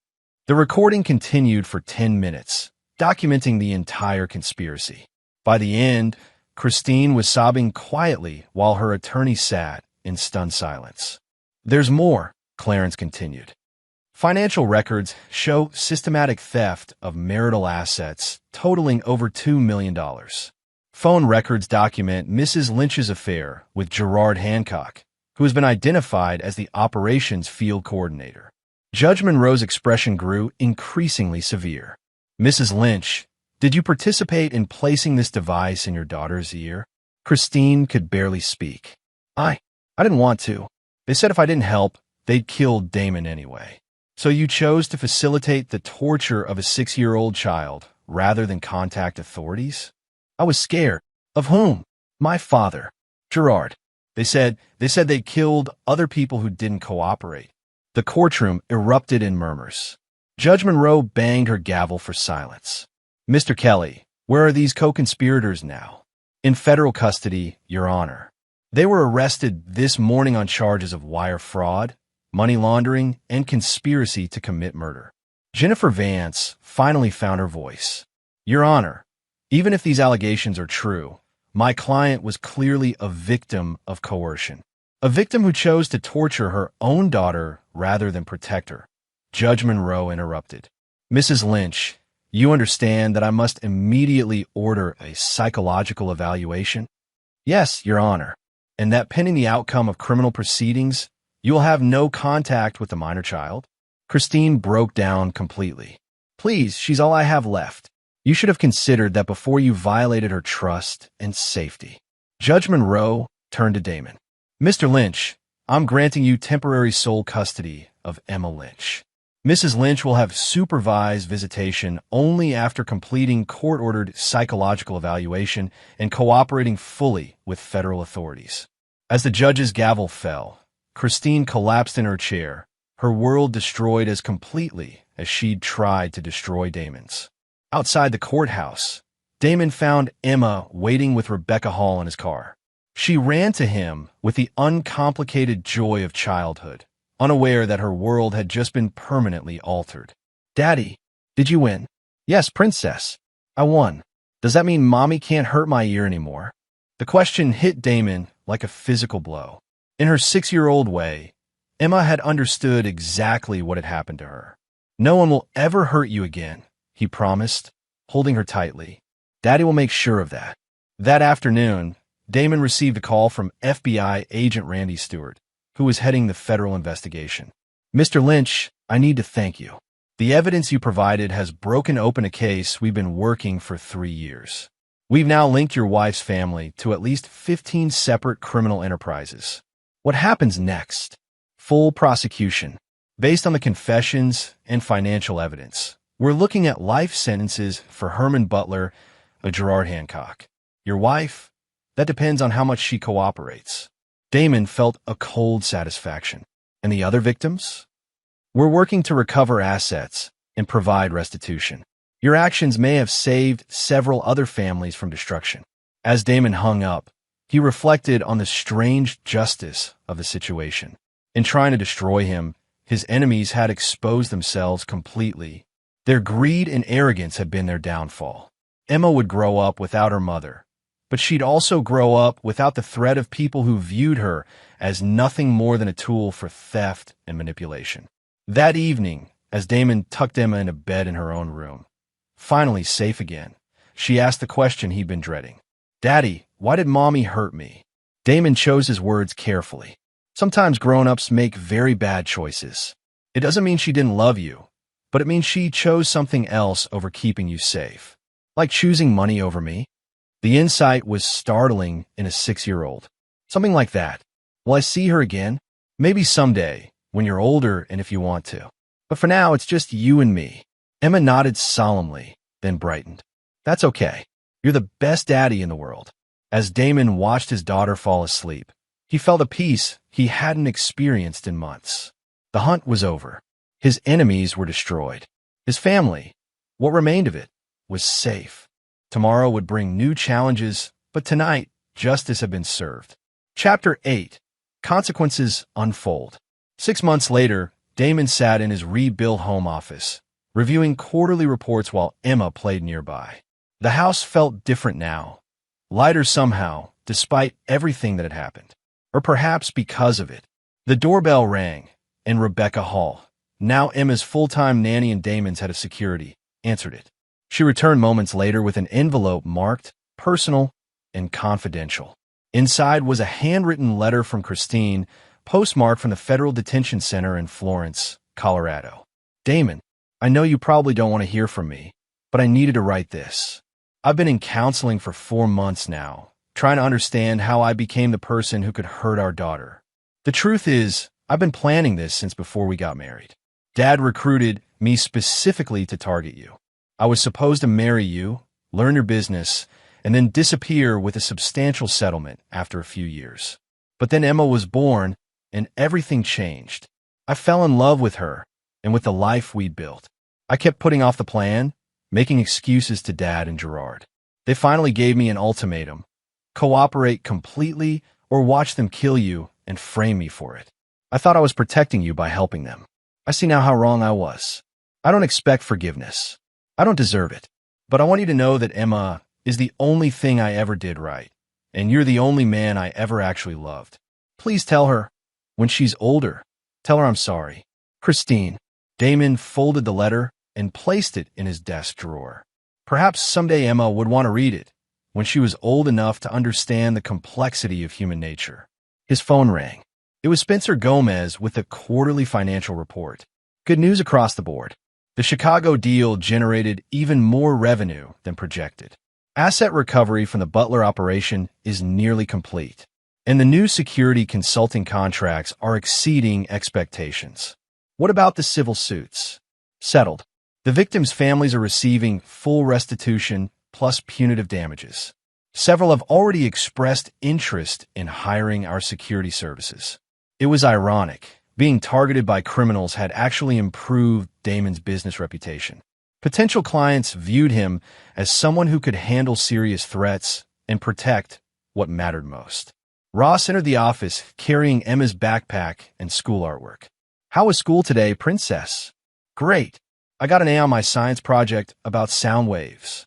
The recording continued for 10 minutes, documenting the entire conspiracy. By the end, Christine was sobbing quietly while her attorney sat in stunned silence. There's more, Clarence continued. Financial records show systematic theft of marital assets totaling over $2 million. Phone records document Mrs. Lynch's affair with Gerard Hancock, who has been identified as the operations field coordinator. Judge Monroe's expression grew increasingly severe. Mrs. Lynch, did you participate in placing this device in your daughter's ear? Christine could barely speak. I didn't want to. They said if I didn't help, they'd kill Damon anyway. So you chose to facilitate the torture of a 6-year-old child rather than contact authorities? I was scared. Of whom? My father, Gerard. They said they killed other people who didn't cooperate. The courtroom erupted in murmurs. Judge Monroe banged her gavel for silence. Mr. Kelly, where are these co-conspirators now? In federal custody, Your Honor. They were arrested this morning on charges of wire fraud, money laundering, and conspiracy to commit murder. Jennifer Vance finally found her voice. Your Honor, even if these allegations are true, my client was clearly a victim of coercion. A victim who chose to torture her own daughter rather than protect her. Judge Monroe interrupted. Mrs. Lynch, you understand that I must immediately order a psychological evaluation? Yes, Your Honor. And that pending the outcome of criminal proceedings, you will have no contact with the minor child? Christine broke down completely. Please, she's all I have left. You should have considered that before you violated her trust and safety. Judge Monroe turned to Damon. Mr. Lynch, I'm granting you temporary sole custody of Emma Lynch. Mrs. Lynch will have supervised visitation only after completing court-ordered psychological evaluation and cooperating fully with federal authorities. As the judge's gavel fell, Christine collapsed in her chair, her world destroyed as completely as she'd tried to destroy Damon's. Outside the courthouse, Damon found Emma waiting with Rebecca Hall in his car. She ran to him with the uncomplicated joy of childhood, unaware that her world had just been permanently altered. Daddy, did you win? Yes, Princess. I won. Does that mean Mommy can't hurt my ear anymore? The question hit Damon like a physical blow. In her 6-year-old way, Emma had understood exactly what had happened to her. No one will ever hurt you again, he promised, holding her tightly. Daddy will make sure of that. That afternoon, Damon received a call from FBI agent Randy Stewart, who was heading the federal investigation. Mr. Lynch, I need to thank you. The evidence you provided has broken open a case we've been working for 3 years. We've now linked your wife's family to at least 15 separate criminal enterprises. What happens next? Full prosecution. Based on the confessions and financial evidence, we're looking at life sentences for Herman Butler and Gerard Hancock. Your wife? That depends on how much she cooperates. Damon felt a cold satisfaction. And the other victims? We're working to recover assets and provide restitution. Your actions may have saved several other families from destruction. As Damon hung up, he reflected on the strange justice of the situation. In trying to destroy him, his enemies had exposed themselves completely. Their greed and arrogance had been their downfall. Emma would grow up without her mother, but she'd also grow up without the threat of people who viewed her as nothing more than a tool for theft and manipulation. That evening, as Damon tucked Emma into bed in her own room, finally safe again, she asked the question he'd been dreading. "Daddy, why did Mommy hurt me?" Damon chose his words carefully. Sometimes grown-ups make very bad choices. It doesn't mean she didn't love you, but it means she chose something else over keeping you safe. Like choosing money over me? The insight was startling in a 6-year-old. Something like that. Will I see her again? Maybe someday, when you're older and if you want to. But for now, it's just you and me. Emma nodded solemnly, then brightened. That's okay. You're the best daddy in the world. As Damon watched his daughter fall asleep, he felt a peace he hadn't experienced in months. The hunt was over. His enemies were destroyed. His family, what remained of it, was safe. Tomorrow would bring new challenges, but tonight, justice had been served. Chapter 8. Consequences Unfold. 6 months later, Damon sat in his rebuilt home office, reviewing quarterly reports while Emma played nearby. The house felt different now, lighter somehow, despite everything that had happened. Or perhaps because of it. The doorbell rang, and Rebecca Hall, now Emma's full-time nanny and Damon's head of security, answered it. She returned moments later with an envelope marked personal and confidential. Inside was a handwritten letter from Christine, postmarked from the Federal Detention Center in Florence, Colorado. Damon, I know you probably don't want to hear from me, but I needed to write this. I've been in counseling for 4 months now, trying to understand how I became the person who could hurt our daughter. The truth is, I've been planning this since before we got married. Dad recruited me specifically to target you. I was supposed to marry you, learn your business, and then disappear with a substantial settlement after a few years. But then Emma was born, and everything changed. I fell in love with her and with the life we'd built. I kept putting off the plan, making excuses to Dad and Gerard. They finally gave me an ultimatum. Cooperate completely or watch them kill you and frame me for it. I thought I was protecting you by helping them. I see now how wrong I was. I don't expect forgiveness. I don't deserve it. But I want you to know that Emma is the only thing I ever did right, and you're the only man I ever actually loved. Please tell her, when she's older, tell her I'm sorry. Christine. Damon folded the letter and placed it in his desk drawer. Perhaps someday Emma would want to read it, when she was old enough to understand the complexity of human nature. His phone rang. It was Spencer Gomez with the quarterly financial report. Good news across the board. The Chicago deal generated even more revenue than projected. Asset recovery from the Butler operation is nearly complete, and the new security consulting contracts are exceeding expectations. What about the civil suits? Settled. The victims' families are receiving full restitution plus punitive damages. Several have already expressed interest in hiring our security services. It was ironic. Being targeted by criminals had actually improved Damon's business reputation. Potential clients viewed him as someone who could handle serious threats and protect what mattered most. Ross entered the office carrying Emma's backpack and school artwork. How was school today, Princess? Great. I got an A on my science project about sound waves.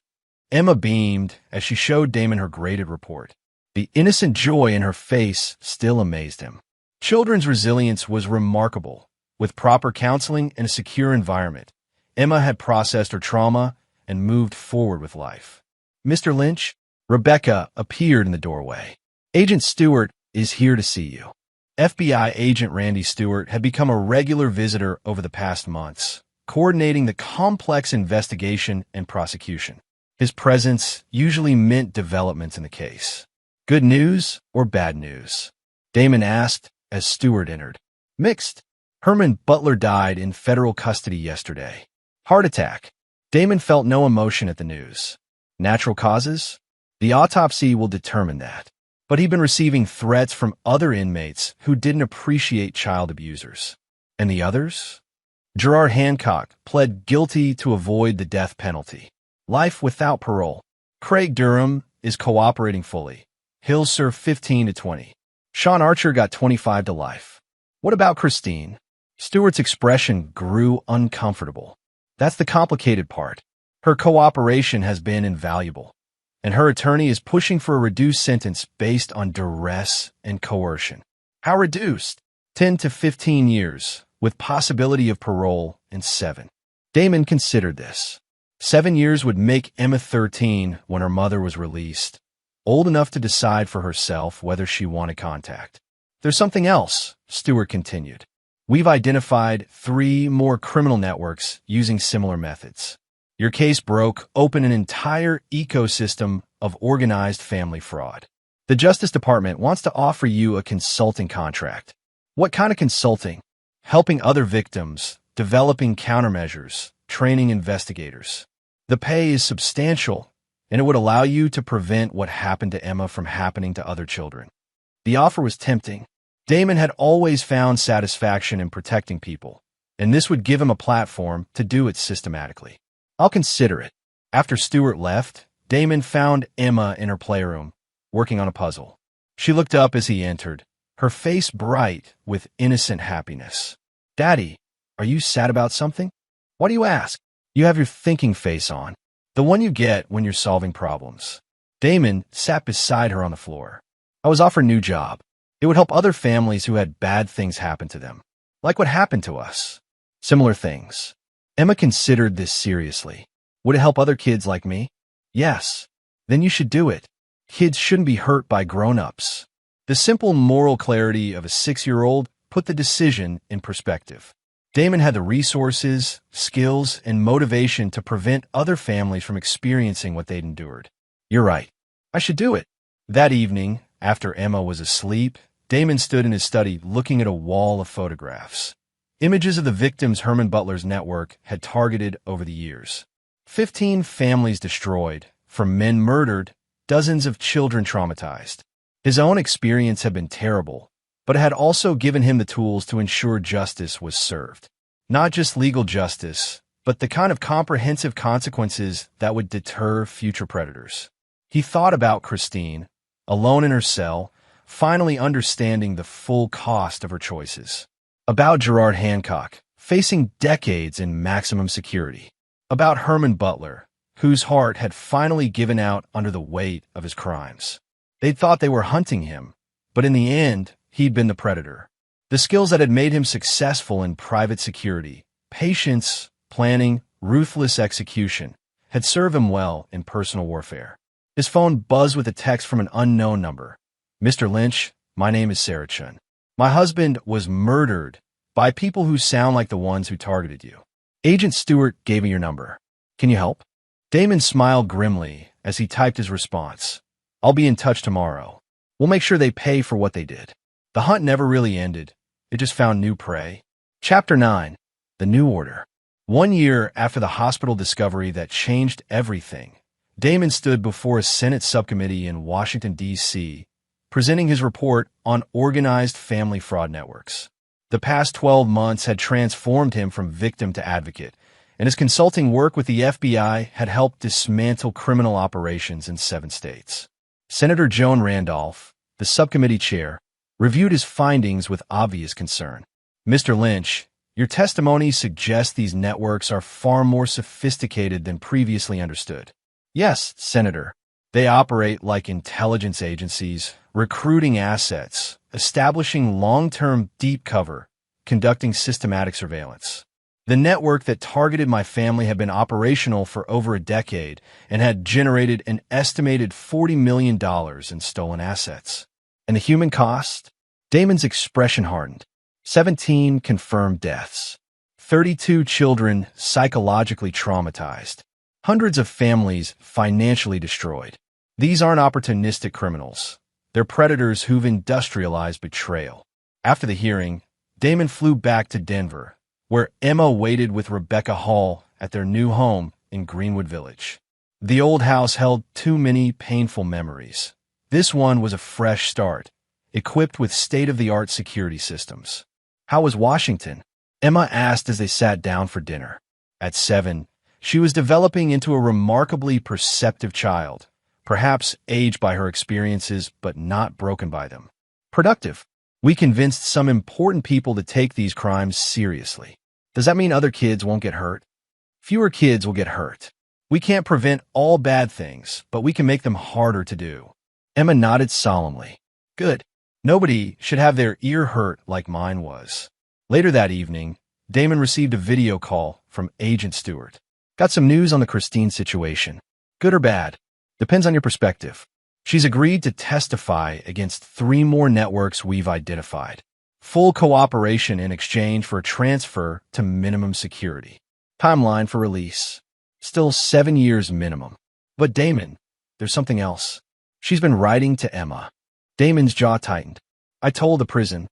Emma beamed as she showed Damon her graded report. The innocent joy in her face still amazed him. Children's resilience was remarkable. With proper counseling and a secure environment, Emma had processed her trauma and moved forward with life. Mr. Lynch, Rebecca appeared in the doorway. Agent Stewart is here to see you. FBI agent Randy Stewart had become a regular visitor over the past months, coordinating the complex investigation and prosecution. His presence usually meant developments in the case. Good news or bad news? Damon asked as Stewart entered. Mixed. Herman Butler died in federal custody yesterday. Heart attack. Damon felt no emotion at the news. Natural causes? The autopsy will determine that. But he'd been receiving threats from other inmates who didn't appreciate child abusers. And the others? Gerard Hancock pled guilty to avoid the death penalty. Life without parole. Craig Durham is cooperating fully. He'll serve 15 to 20. Sean Archer got 25 to life. What about Christine? Stewart's expression grew uncomfortable. That's the complicated part. Her cooperation has been invaluable, and her attorney is pushing for a reduced sentence based on duress and coercion. How reduced? 10 to 15 years, with possibility of parole in 7. Damon considered this. 7 years would make Emma 13 when her mother was released, old enough to decide for herself whether she wanted contact. There's something else, Stewart continued. We've identified 3 more criminal networks using similar methods. Your case broke open an entire ecosystem of organized family fraud. The Justice Department wants to offer you a consulting contract. What kind of consulting? Helping other victims, developing countermeasures, training investigators. The pay is substantial, and it would allow you to prevent what happened to Emma from happening to other children. The offer was tempting. Damon had always found satisfaction in protecting people, and this would give him a platform to do it systematically. I'll consider it. After Stewart left, Damon found Emma in her playroom, working on a puzzle. She looked up as he entered, her face bright with innocent happiness. Daddy, are you sad about something? Why do you ask? You have your thinking face on, the one you get when you're solving problems. Damon sat beside her on the floor. I was offered a new job. It would help other families who had bad things happen to them, like what happened to us. Similar things. Emma considered this seriously. Would it help other kids like me? Yes. Then you should do it. Kids shouldn't be hurt by grown-ups. The simple moral clarity of a 6-year-old put the decision in perspective. Damon had the resources, skills, and motivation to prevent other families from experiencing what they'd endured. You're right. I should do it. That evening, after Emma was asleep, Damon stood in his study looking at a wall of photographs. Images of the victims Herman Butler's network had targeted over the years. 15 families destroyed, from men murdered, dozens of children traumatized. His own experience had been terrible, but it had also given him the tools to ensure justice was served. Not just legal justice, but the kind of comprehensive consequences that would deter future predators. He thought about Christine, alone in her cell, finally understanding the full cost of her choices. About Gerard Hancock, facing decades in maximum security. About Herman Butler, whose heart had finally given out under the weight of his crimes. They'd thought they were hunting him, but in the end, he'd been the predator. The skills that had made him successful in private security, patience, planning, ruthless execution, had served him well in personal warfare. His phone buzzed with a text from an unknown number. Mr. Lynch, my name is Sarah Chun. My husband was murdered by people who sound like the ones who targeted you. Agent Stewart gave me your number. Can you help? Damon smiled grimly as he typed his response. I'll be in touch tomorrow. We'll make sure they pay for what they did. The hunt never really ended. It just found new prey. Chapter 9. The New Order. 1 year after the hospital discovery that changed everything, Damon stood before a Senate subcommittee in Washington, D.C., presenting his report on organized family fraud networks. The past 12 months had transformed him from victim to advocate, and his consulting work with the FBI had helped dismantle criminal operations in 7 states. Senator Joan Randolph, the subcommittee chair, reviewed his findings with obvious concern. Mr. Lynch, your testimony suggests these networks are far more sophisticated than previously understood. Yes, Senator. They operate like intelligence agencies, recruiting assets, establishing long-term deep cover, conducting systematic surveillance. The network that targeted my family had been operational for over a decade and had generated an estimated $40 million in stolen assets. And the human cost? Damon's expression hardened. 17 confirmed deaths. 32 children psychologically traumatized. Hundreds of families financially destroyed. These aren't opportunistic criminals. They're predators who've industrialized betrayal. After the hearing, Damon flew back to Denver, where Emma waited with Rebecca Hall at their new home in Greenwood Village. The old house held too many painful memories. This one was a fresh start, equipped with state-of-the-art security systems. How was Washington? Emma asked as they sat down for dinner. At 7, she was developing into a remarkably perceptive child, perhaps aged by her experiences but not broken by them. Productive. We convinced some important people to take these crimes seriously. Does that mean other kids won't get hurt? Fewer kids will get hurt. We can't prevent all bad things, but we can make them harder to do. Emma nodded solemnly. Good. Nobody should have their ear hurt like mine was. Later that evening, Damon received a video call from Agent Stewart. Got some news on the Christine situation. Good or bad? Depends on your perspective. She's agreed to testify against 3 more networks we've identified. Full cooperation in exchange for a transfer to minimum security. Timeline for release. Still 7 years minimum. But Damon, there's something else. She's been writing to Emma. Damon's jaw tightened. I told the prison.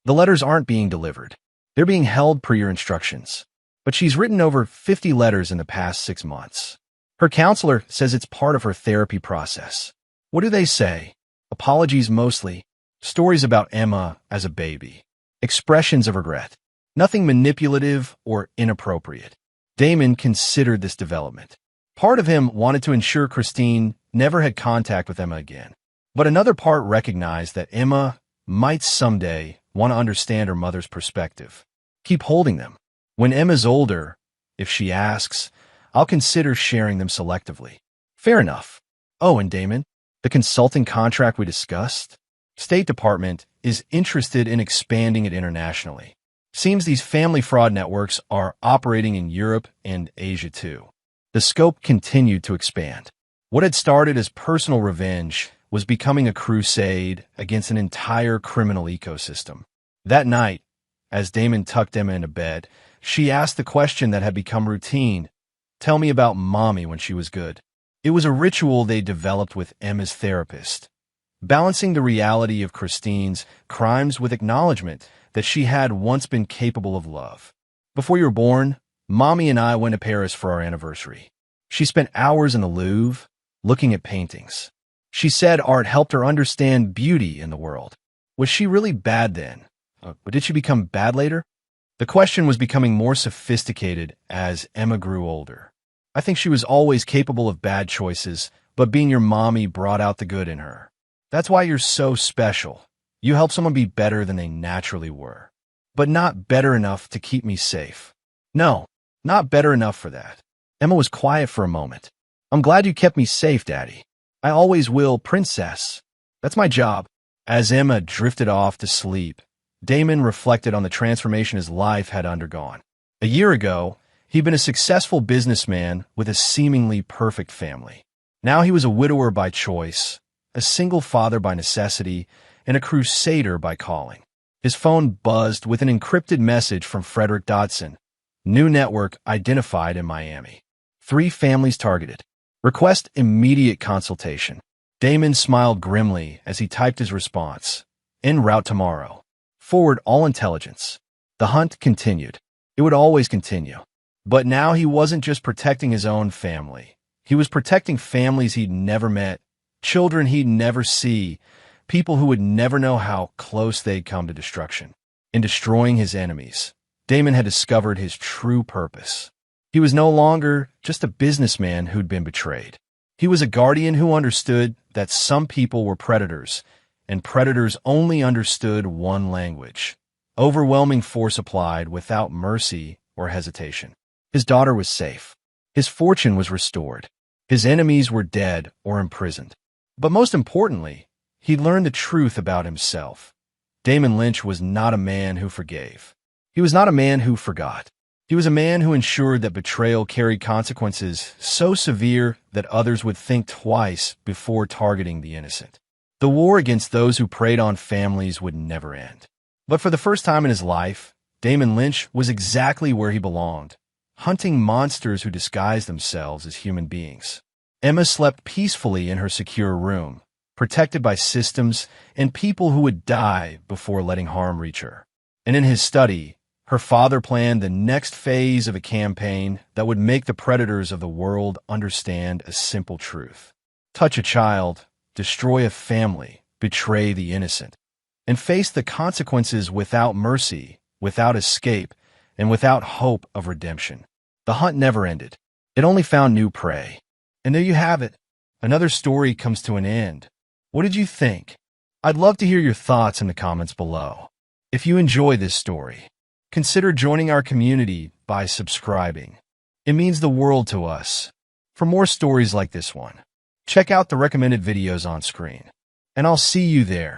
The letters aren't being delivered. They're being held per your instructions. But she's written over 50 letters in the past 6 months. Her counselor says it's part of her therapy process. What do they say? Apologies mostly. Stories about Emma as a baby. Expressions of regret. Nothing manipulative or inappropriate. Damon considered this development. Part of him wanted to ensure Christine never had contact with Emma again. But another part recognized that Emma might someday want to understand her mother's perspective. Keep holding them. When Emma's older, if she asks, I'll consider sharing them selectively. Fair enough. Oh, and Damon, the consulting contract we discussed? State Department is interested in expanding it internationally. Seems these family fraud networks are operating in Europe and Asia too. The scope continued to expand. What had started as personal revenge was becoming a crusade against an entire criminal ecosystem. That night, as Damon tucked Emma into bed, she asked the question that had become routine. Tell me about Mommy when she was good. It was a ritual they developed with Emma's therapist, balancing the reality of Christine's crimes with acknowledgement that she had once been capable of love. Before you were born, Mommy and I went to Paris for our anniversary. She spent hours in the Louvre, looking at paintings. She said art helped her understand beauty in the world. Was she really bad then? But did she become bad later? The question was becoming more sophisticated as Emma grew older. I think she was always capable of bad choices, but being your mommy brought out the good in her. That's why you're so special. You help someone be better than they naturally were. But not better enough to keep me safe. No, not better enough for that. Emma was quiet for a moment. I'm glad you kept me safe, Daddy. I always will, Princess. That's my job. As Emma drifted off to sleep, Damon reflected on the transformation his life had undergone. A year ago, he'd been a successful businessman with a seemingly perfect family. Now he was a widower by choice, a single father by necessity, and a crusader by calling. His phone buzzed with an encrypted message from Frederick Dodson. New network identified in Miami. 3 families targeted. Request immediate consultation. Damon smiled grimly as he typed his response. En route tomorrow. Forward all intelligence. The hunt continued. It would always continue. But now he wasn't just protecting his own family. He was protecting families he'd never met, children he'd never see, people who would never know how close they'd come to destruction. In destroying his enemies, Damon had discovered his true purpose. He was no longer just a businessman who'd been betrayed. He was a guardian who understood that some people were predators, and predators only understood one language. Overwhelming force applied without mercy or hesitation. His daughter was safe. His fortune was restored. His enemies were dead or imprisoned. But most importantly, he learned the truth about himself. Damon Lynch was not a man who forgave. He was not a man who forgot. He was a man who ensured that betrayal carried consequences so severe that others would think twice before targeting the innocent. The war against those who preyed on families would never end. But for the first time in his life, Damon Lynch was exactly where he belonged, hunting monsters who disguised themselves as human beings. Emma slept peacefully in her secure room, protected by systems and people who would die before letting harm reach her. And in his study, her father planned the next phase of a campaign that would make the predators of the world understand a simple truth. Touch a child, destroy a family, betray the innocent, and face the consequences without mercy, without escape, and without hope of redemption. The hunt never ended. It only found new prey. And there you have it. Another story comes to an end. What did you think? I'd love to hear your thoughts in the comments below. If you enjoy this story, consider joining our community by subscribing. It means the world to us. For more stories like this one, check out the recommended videos on screen. And I'll see you there.